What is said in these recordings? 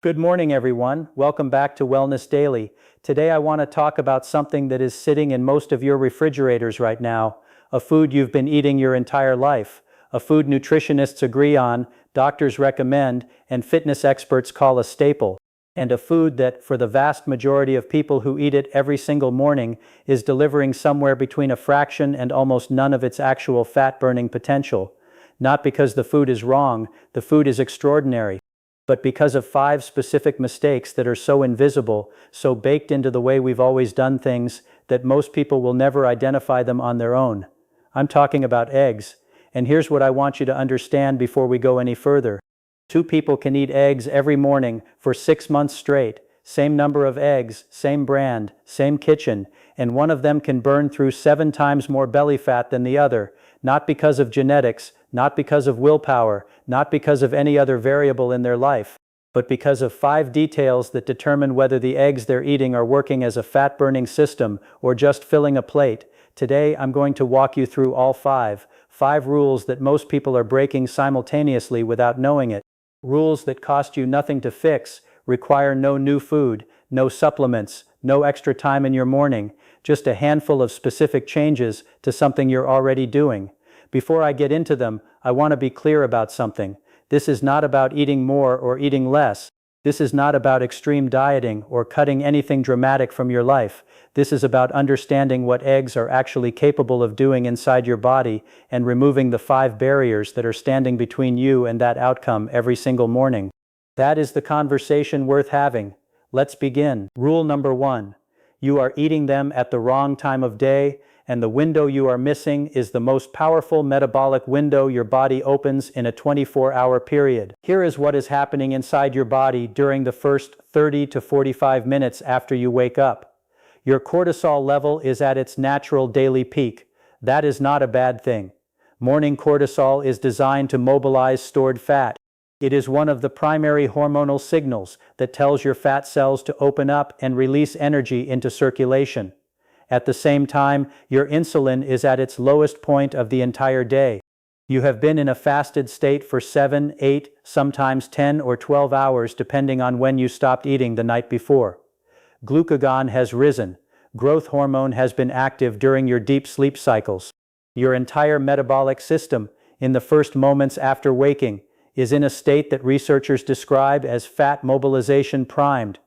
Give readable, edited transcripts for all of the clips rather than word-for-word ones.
Good morning, everyone. Welcome back to Wellness Daily. Today I want to talk about something that is sitting in most of your refrigerators right now, a food you've been eating your entire life, a food nutritionists agree on, doctors recommend, and fitness experts call a staple, and a food that, for the vast majority of people who eat it every single morning, is delivering somewhere between a fraction and almost none of its actual fat-burning potential. Not because the food is wrong, the food is extraordinary, but because of 5 specific mistakes that are so invisible, so baked into the way we've always done things, that most people will never identify them on their own. I'm talking about eggs, and here's what I want you to understand before we go any further. 2 people can eat eggs every morning for 6 months straight, same number of eggs, same brand, same kitchen, and one of them can burn through 7 times more belly fat than the other, not because of genetics, not because of willpower, not because of any other variable in their life, but because of 5 details that determine whether the eggs they're eating are working as a fat-burning system or just filling a plate. Today, I'm going to walk you through all 5 rules that most people are breaking simultaneously without knowing it. Rules that cost you nothing to fix, require no new food, no supplements, no extra time in your morning, just a handful of specific changes to something you're already doing. Before I get into them, I want to be clear about something. This is not about eating more or eating less. This is not about extreme dieting or cutting anything dramatic from your life. This is about understanding what eggs are actually capable of doing inside your body and removing the 5 barriers that are standing between you and that outcome every single morning. That is the conversation worth having. Let's begin. Rule number 1. You are eating them at the wrong time of day, and the window you are missing is the most powerful metabolic window your body opens in a 24-hour period. Here is what is happening inside your body during the first 30 to 45 minutes after you wake up. Your cortisol level is at its natural daily peak. That is not a bad thing. Morning cortisol is designed to mobilize stored fat. It is one of the primary hormonal signals that tells your fat cells to open up and release energy into circulation. At the same time, your insulin is at its lowest point of the entire day. You have been in a fasted state for 7, 8, sometimes 10 or 12 hours depending on when you stopped eating the night before. Glucagon has risen. Growth hormone has been active during your deep sleep cycles. Your entire metabolic system, in the first moments after waking, is in a state that researchers describe as fat mobilization primed.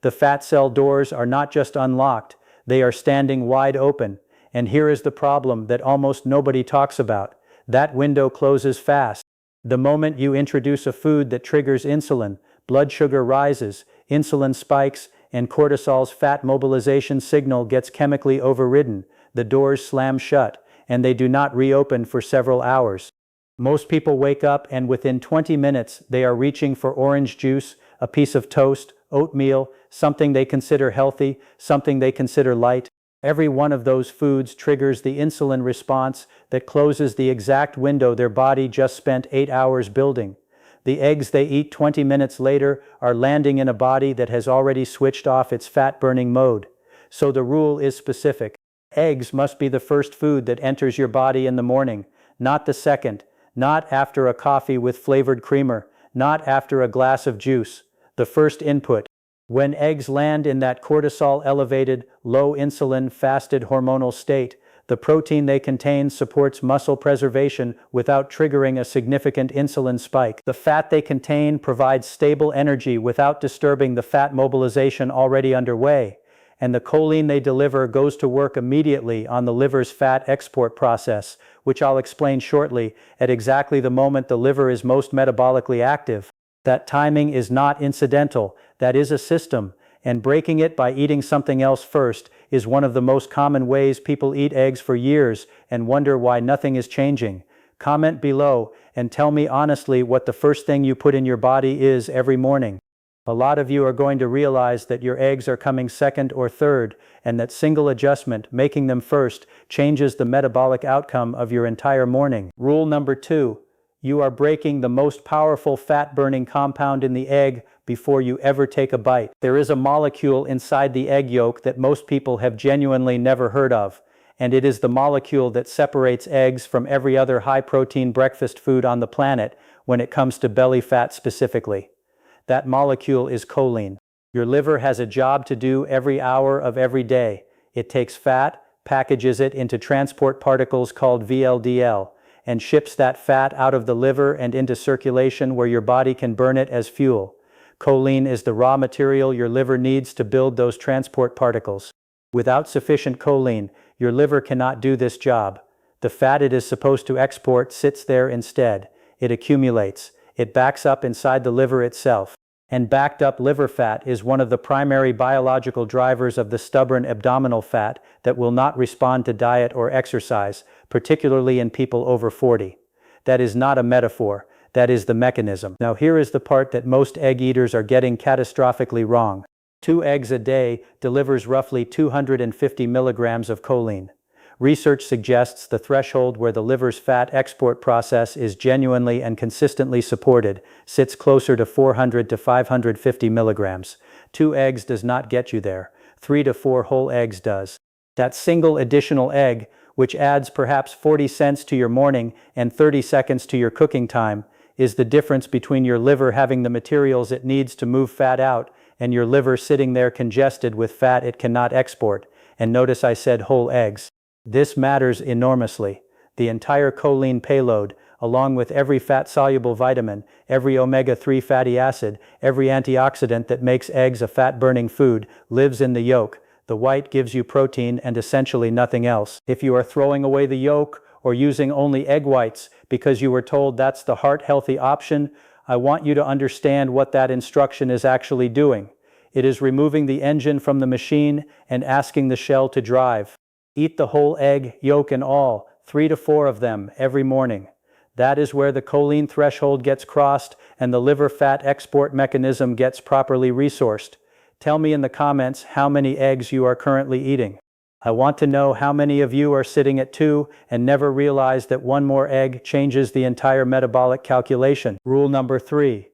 The fat cell doors are not just unlocked, they are standing wide open, and here is the problem that almost nobody talks about. That window closes fast. The moment you introduce a food that triggers insulin, blood sugar rises, insulin spikes, and cortisol's fat mobilization signal gets chemically overridden. The doors slam shut, and they do not reopen for several hours. Most people wake up and within 20 minutes they are reaching for orange juice, a piece of toast, oatmeal, something they consider healthy, something they consider light. Every one of those foods triggers the insulin response that closes the exact window their body just spent 8 hours building. The eggs they eat 20 minutes later are landing in a body that has already switched off its fat-burning mode. So the rule is specific. Eggs must be the first food that enters your body in the morning, not the second, not after a coffee with flavored creamer, not after a glass of juice. The first input. When eggs land in that cortisol-elevated, low-insulin, fasted hormonal state, the protein they contain supports muscle preservation without triggering a significant insulin spike. The fat they contain provides stable energy without disturbing the fat mobilization already underway, and the choline they deliver goes to work immediately on the liver's fat export process, which I'll explain shortly, at exactly the moment the liver is most metabolically active. That timing is not incidental, that is a system, and breaking it by eating something else first is one of the most common ways people eat eggs for years and wonder why nothing is changing. Comment below and tell me honestly what the first thing you put in your body is every morning. A lot of you are going to realize that your eggs are coming second or third, and that single adjustment, making them first, changes the metabolic outcome of your entire morning. Rule number 2. You are breaking the most powerful fat-burning compound in the egg before you ever take a bite. There is a molecule inside the egg yolk that most people have genuinely never heard of, and it is the molecule that separates eggs from every other high-protein breakfast food on the planet when it comes to belly fat specifically. That molecule is choline. Your liver has a job to do every hour of every day. It takes fat, packages it into transport particles called VLDL, and ships that fat out of the liver and into circulation where your body can burn it as fuel. Choline is the raw material your liver needs to build those transport particles. Without sufficient choline, your liver cannot do this job. The fat it is supposed to export sits there instead. It accumulates. It backs up inside the liver itself. And backed up liver fat is one of the primary biological drivers of the stubborn abdominal fat that will not respond to diet or exercise, particularly in people over 40. That is not a metaphor. That is the mechanism. Now here is the part that most egg eaters are getting catastrophically wrong. 2 eggs a day delivers roughly 250 milligrams of choline. Research suggests the threshold where the liver's fat export process is genuinely and consistently supported sits closer to 400 to 550 milligrams. 2 eggs does not get you there. 3 to 4 whole eggs does. That single additional egg, which adds perhaps 40 cents to your morning and 30 seconds to your cooking time, is the difference between your liver having the materials it needs to move fat out and your liver sitting there congested with fat it cannot export. And notice I said whole eggs. This matters enormously. The entire choline payload, along with every fat-soluble vitamin, every omega-3 fatty acid, every antioxidant that makes eggs a fat-burning food, lives in the yolk. The white gives you protein and essentially nothing else. If you are throwing away the yolk or using only egg whites because you were told that's the heart-healthy option, I want you to understand what that instruction is actually doing. It is removing the engine from the machine and asking the shell to drive. Eat the whole egg, yolk and all, 3 to 4 of them every morning. That is where the choline threshold gets crossed and the liver fat export mechanism gets properly resourced. Tell me in the comments how many eggs you are currently eating. I want to know how many of you are sitting at 2 and never realize that 1 more egg changes the entire metabolic calculation. Rule number 3.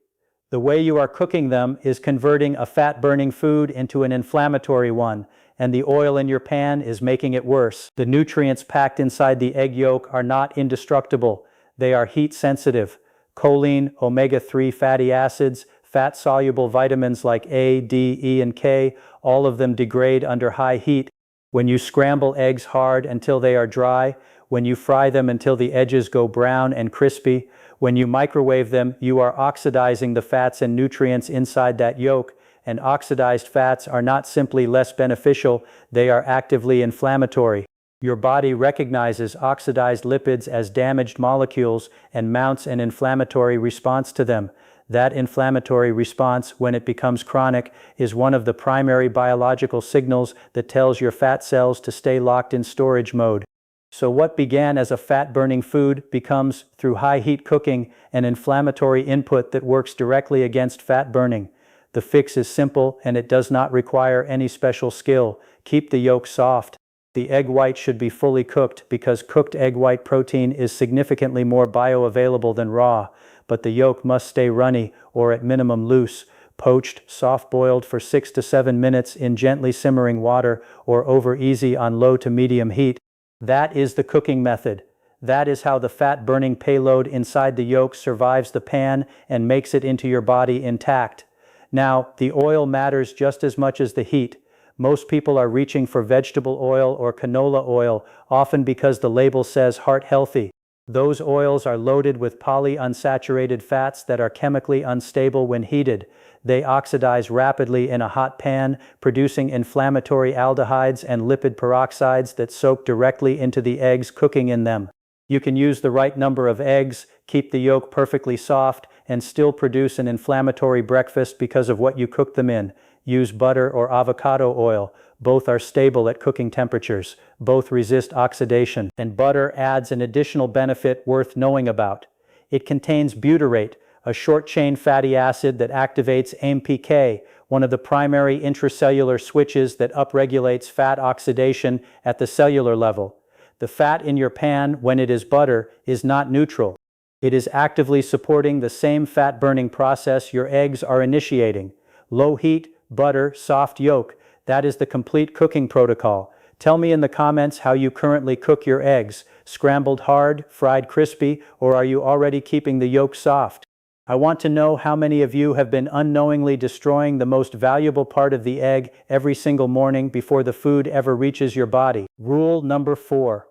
The way you are cooking them is converting a fat-burning food into an inflammatory one, and the oil in your pan is making it worse. The nutrients packed inside the egg yolk are not indestructible. They are heat-sensitive. Choline, omega-3 fatty acids, fat-soluble vitamins like A, D, E, and K, all of them degrade under high heat. When you scramble eggs hard until they are dry, when you fry them until the edges go brown and crispy, when you microwave them, you are oxidizing the fats and nutrients inside that yolk, and oxidized fats are not simply less beneficial, they are actively inflammatory. Your body recognizes oxidized lipids as damaged molecules and mounts an inflammatory response to them. That inflammatory response, when it becomes chronic, is one of the primary biological signals that tells your fat cells to stay locked in storage mode. So what began as a fat-burning food becomes, through high-heat cooking, an inflammatory input that works directly against fat burning. The fix is simple and it does not require any special skill. Keep the yolk soft. The egg white should be fully cooked because cooked egg white protein is significantly more bioavailable than raw, but the yolk must stay runny or at minimum loose. Poached, soft-boiled for 6 to 7 minutes in gently simmering water or over easy on low to medium heat. That is the cooking method. That is how the fat-burning payload inside the yolk survives the pan and makes it into your body intact. Now, the oil matters just as much as the heat. Most people are reaching for vegetable oil or canola oil, often because the label says heart healthy. Those oils are loaded with polyunsaturated fats that are chemically unstable when heated. They oxidize rapidly in a hot pan, producing inflammatory aldehydes and lipid peroxides that soak directly into the eggs cooking in them. You can use the right number of eggs, keep the yolk perfectly soft, and still produce an inflammatory breakfast because of what you cook them in. Use butter or avocado oil. Both are stable at cooking temperatures. Both resist oxidation. And butter adds an additional benefit worth knowing about. It contains butyrate, a short-chain fatty acid that activates AMPK, one of the primary intracellular switches that upregulates fat oxidation at the cellular level. The fat in your pan, when it is butter, is not neutral. It is actively supporting the same fat-burning process your eggs are initiating. Low heat, butter, soft yolk. That is the complete cooking protocol. Tell me in the comments how you currently cook your eggs. Scrambled hard, fried crispy, or are you already keeping the yolk soft? I want to know how many of you have been unknowingly destroying the most valuable part of the egg every single morning before the food ever reaches your body. Rule number 4.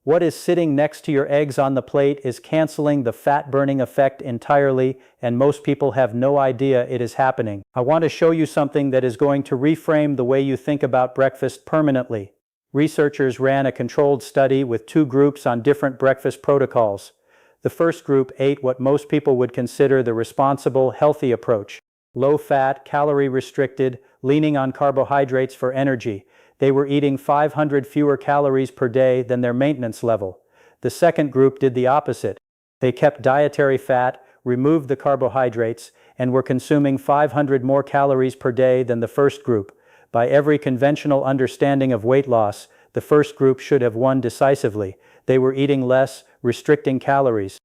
What is sitting next to your eggs on the plate is canceling the fat-burning effect entirely, and most people have no idea it is happening. I want to show you something that is going to reframe the way you think about breakfast permanently. Researchers ran a controlled study with 2 groups on different breakfast protocols. The first group ate what most people would consider the responsible, healthy approach. Low-fat, calorie-restricted, leaning on carbohydrates for energy. They were eating 500 fewer calories per day than their maintenance level. The second group did the opposite. They kept dietary fat, removed the carbohydrates, and were consuming 500 more calories per day than the first group. By every conventional understanding of weight loss, the first group should have won decisively. They were eating less, restricting calories,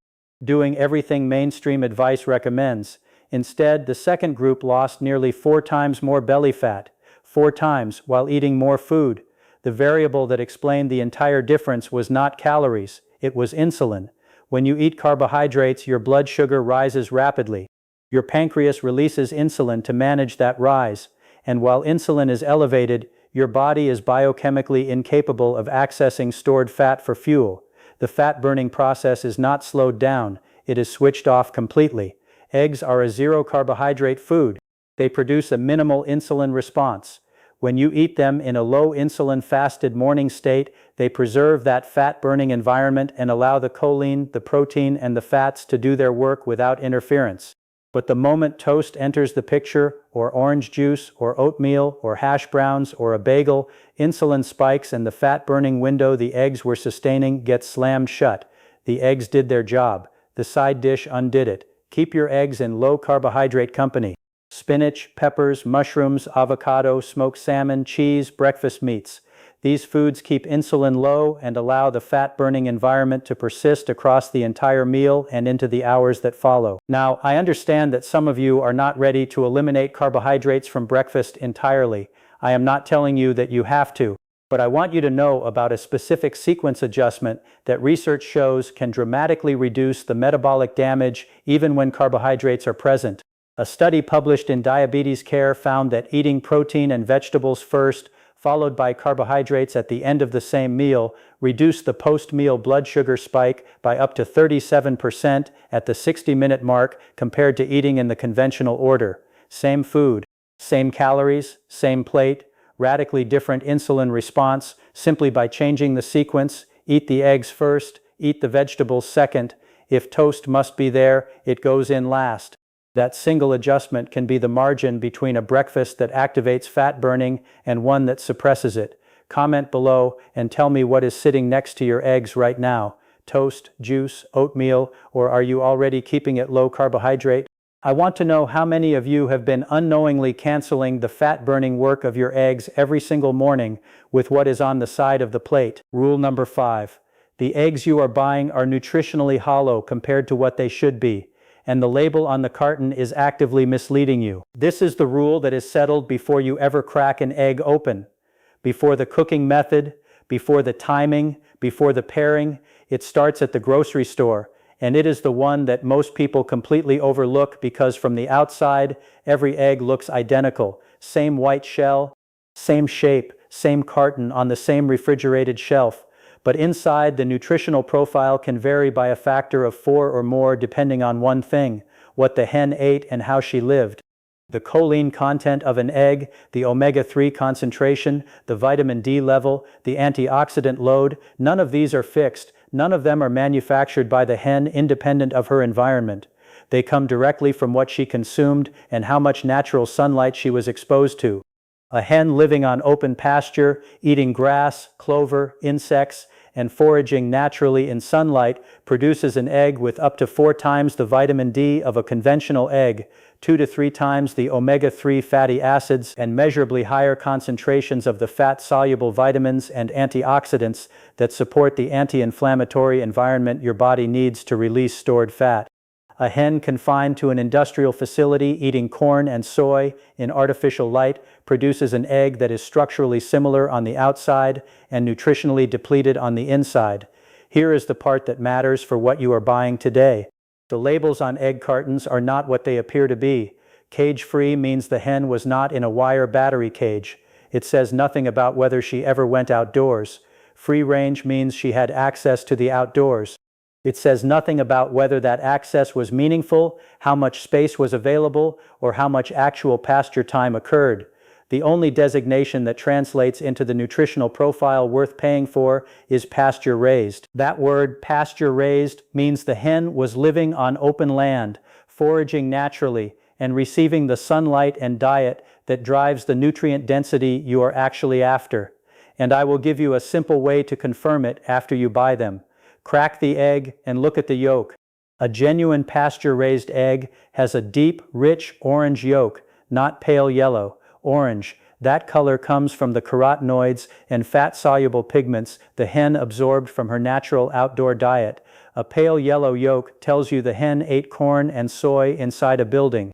doing everything mainstream advice recommends. Instead, the second group lost nearly 4 times more belly fat. 4 times, while eating more food. The variable that explained the entire difference was not calories, it was insulin. When you eat carbohydrates, your blood sugar rises rapidly. Your pancreas releases insulin to manage that rise, and while insulin is elevated, your body is biochemically incapable of accessing stored fat for fuel. The fat-burning process is not slowed down, it is switched off completely. Eggs are a zero-carbohydrate food. They produce a minimal insulin response. When you eat them in a low insulin fasted morning state, they preserve that fat-burning environment and allow the choline, the protein, and the fats to do their work without interference. But the moment toast enters the picture, or orange juice, or oatmeal, or hash browns, or a bagel, insulin spikes and the fat-burning window the eggs were sustaining gets slammed shut. The eggs did their job. The side dish undid it. Keep your eggs in low-carbohydrate company. Spinach, peppers, mushrooms, avocado, smoked salmon, cheese, breakfast meats. These foods keep insulin low and allow the fat-burning environment to persist across the entire meal and into the hours that follow. Now, I understand that some of you are not ready to eliminate carbohydrates from breakfast entirely. I am not telling you that you have to, but I want you to know about a specific sequence adjustment that research shows can dramatically reduce the metabolic damage even when carbohydrates are present. A study published in Diabetes Care found that eating protein and vegetables first, followed by carbohydrates at the end of the same meal, reduced the post-meal blood sugar spike by up to 37% at the 60-minute mark compared to eating in the conventional order. Same food, same calories, same plate, radically different insulin response simply by changing the sequence. Eat the eggs first, eat the vegetables second. If toast must be there, it goes in last. That single adjustment can be the margin between a breakfast that activates fat burning and one that suppresses it. Comment below and tell me what is sitting next to your eggs right now. Toast, juice, oatmeal, or are you already keeping it low carbohydrate? I want to know how many of you have been unknowingly canceling the fat-burning work of your eggs every single morning with what is on the side of the plate. Rule number 5. The eggs you are buying are nutritionally hollow compared to what they should be, and the label on the carton is actively misleading you. This is the rule that is settled before you ever crack an egg open. Before the cooking method, before the timing, before the pairing, it starts at the grocery store, and it is the one that most people completely overlook because from the outside, every egg looks identical. Same white shell, same shape, same carton on the same refrigerated shelf. But inside, the nutritional profile can vary by a factor of 4 or more depending on one thing: what the hen ate and how she lived. The choline content of an egg, the omega-3 concentration, the vitamin D level, the antioxidant load, none of these are fixed. None of them are manufactured by the hen independent of her environment. They come directly from what she consumed and how much natural sunlight she was exposed to. A hen living on open pasture, eating grass, clover, insects, and foraging naturally in sunlight produces an egg with up to 4 times the vitamin D of a conventional egg, 2 to 3 times the omega-3 fatty acids, and measurably higher concentrations of the fat-soluble vitamins and antioxidants that support the anti-inflammatory environment your body needs to release stored fat. A hen confined to an industrial facility eating corn and soy in artificial light produces an egg that is structurally similar on the outside and nutritionally depleted on the inside. Here is the part that matters for what you are buying today. The labels on egg cartons are not what they appear to be. Cage-free means the hen was not in a wire battery cage. It says nothing about whether she ever went outdoors. Free range means she had access to the outdoors. It says nothing about whether that access was meaningful, how much space was available, or how much actual pasture time occurred. The only designation that translates into the nutritional profile worth paying for is pasture-raised. That word, pasture-raised, means the hen was living on open land, foraging naturally, and receiving the sunlight and diet that drives the nutrient density you are actually after. And I will give you a simple way to confirm it after you buy them. Crack the egg and look at the yolk. A genuine pasture-raised egg has a deep, rich orange yolk, not pale yellow. Orange. That color comes from the carotenoids and fat-soluble pigments the hen absorbed from her natural outdoor diet. A pale yellow yolk tells you the hen ate corn and soy inside a building.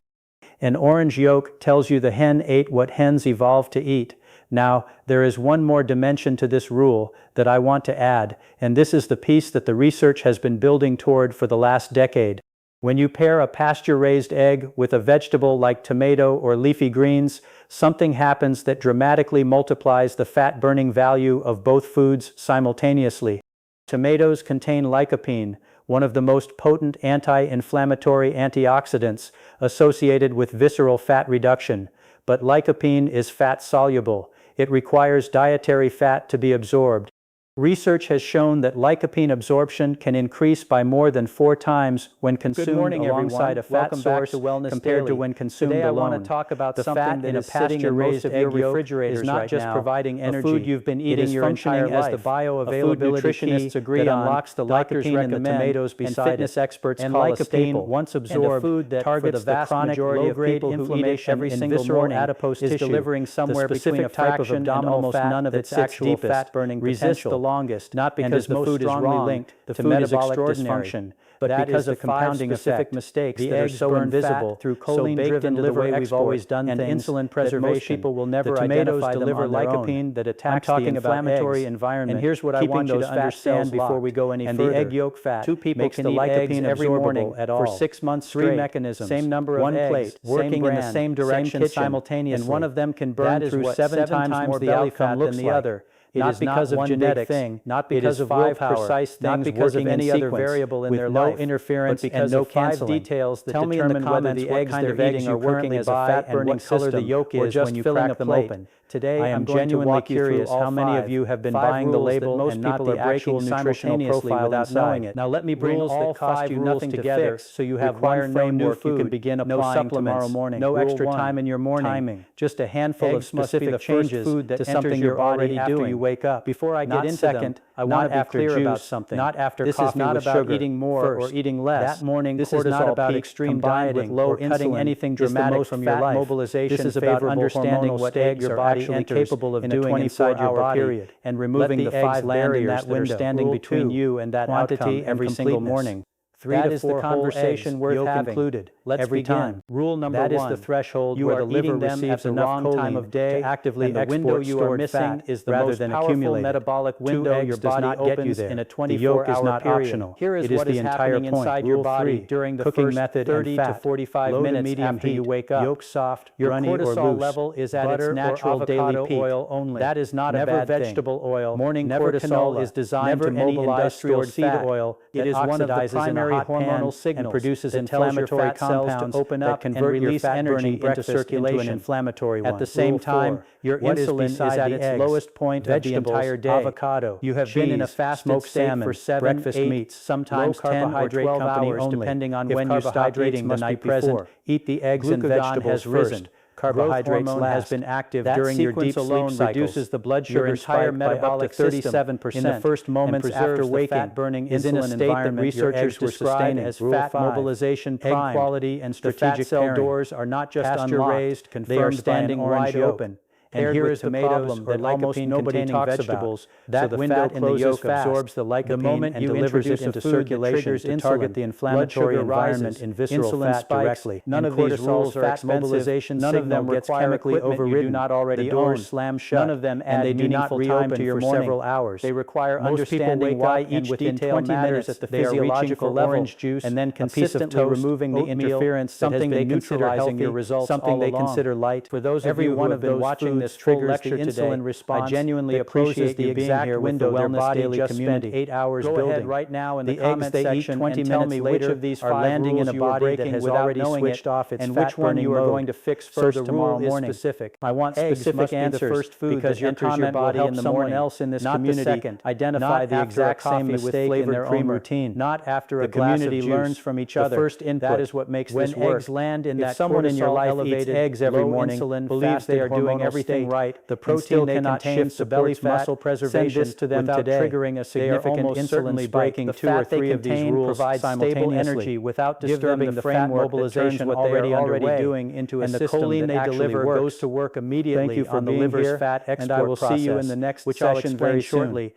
An orange yolk tells you the hen ate what hens evolved to eat. Now, there is one more dimension to this rule that I want to add, and this is the piece that the research has been building toward for the last decade. When you pair a pasture-raised egg with a vegetable like tomato or leafy greens, something happens that dramatically multiplies the fat-burning value of both foods simultaneously. Tomatoes contain lycopene, one of the most potent anti-inflammatory antioxidants associated with visceral fat reduction. But lycopene is fat-soluble. It requires dietary fat to be absorbed. Research has shown that lycopene absorption can increase by more than 4 times when consumed alongside a fat source compared to when consumed alone. Today I want to talk about the something that is sitting in most of your refrigerators right now. Is not just providing energy. A food you've been eating your entire life. As the bioavailability nutritionists agree on, unlocks the lycopene in the tomatoes beside fitness experts call a staple. Once absorbed, food that targets the vast majority of people who eat it every single morning is delivering somewhere between a fraction and almost none of its actual fat-burning potential. Longest, not because the food is strongly linked to metabolic dysfunction, but because of compounding specific mistakes that are so invisible through choline-driven liver export and insulin preservation. Most people will never identify them on their own. That attacks the inflammatory environment. And here's what I want you to understand before we go any further. And the egg yolk fat 2 people makes the lycopene every morning at all. For 6 months straight. 3 mechanisms, same number of eggs, plate, working in the same direction simultaneously, and one of them can burn through 7 times more belly fat than the other. Not because of genetics, not because of willpower, not because of any other variable in their life, no interference and no canceling. Details that determine whether the eggs they're eating are working as a fat-burning system the yolk is when you crack them open. Today, I am genuinely curious how many of you have been buying the label and not the actual nutritional profile without knowing it. Now let me bring all 5 rules together so you have one framework you can begin applying tomorrow morning. No extra time in your morning. Just a handful of specific changes to something you're already doing. Wake up. Before I get into them, I want to be clear about something. Not after this is not about eating more or eating less. That morning, this is not about extreme dieting or cutting anything dramatic from your life. Mobilization. This is about understanding what eggs your body capable of doing inside your body and removing the 5 barriers that are standing between you and that outcome every single morning. 3 to 4 conversation worth having. Included. Every time. Rule number 1. That is the threshold where the liver receives enough time of day to actively export window you are missing is the most powerful metabolic window your body opens in a 24-hour period. Here is what is happening inside your body during the first 30 to 45 minutes after you wake up. Yolk soft, your cortisol level is at its natural daily peak. Oil only. That is not a bad thing. Vegetable oil. Morning cortisol is designed to mobilize stored seed oil. It is one of the primary hormonal signals and produces inflammatory compounds to open up and release energy into circulation into an inflammatory one. At the same time, your insulin is at its lowest point of the entire day. Avocado, you have been in a fasted state for 7, breakfast 8, meats, sometimes 10 or 12 hours depending on when you stopped eating the night before. Eat the eggs and vegetables first. Carbohydrates has been active during your deep sleep cycles. Reduces the blood sugar spike by up to 37% in the first moments after waking. Fat-burning is in a state that researchers describe as fat mobilization prime. Egg quality and strategic pairing. The fat cell doors are not just unlocked, they are standing wide open. and here is the problem that almost nobody talks about. That the fat in the yolk absorbs the lycopene and delivers it into circulation to target the inflammatory environment in visceral fat directly. None of these rules are expensive. None of them gets chemically overridden. The doors slam shut. None of them add meaningful time to your morning. Several hours. They require understanding why each detail matters at the physiological level, and then consistently removing the interference that has been neutralizing your results. Something they consider light. For those of you who have been watching this full lecture today, I genuinely appreciate the exact window their body just spent 8 hours building. Go ahead right now in the comment section and tell me which of these are landing in a body that has already switched off its fat-burning mode. Going to fix first tomorrow morning. I want specific answers because your comment will help someone else in this community identify the exact same mistake in their own routine. Not after a glass of juice. The community learns from each other. First input. That is what makes this work. When eggs land in that someone in your life eats eggs every morning, believes they are doing everything right, the protein they contain supports muscle preservation without triggering a significant insulin spike. The 2 or 3 of these rules simultaneously without disturbing the fat mobilization already doing into a system that actually works. Goes to work immediately on the liver's fat export process, and I will see you in the next session very shortly.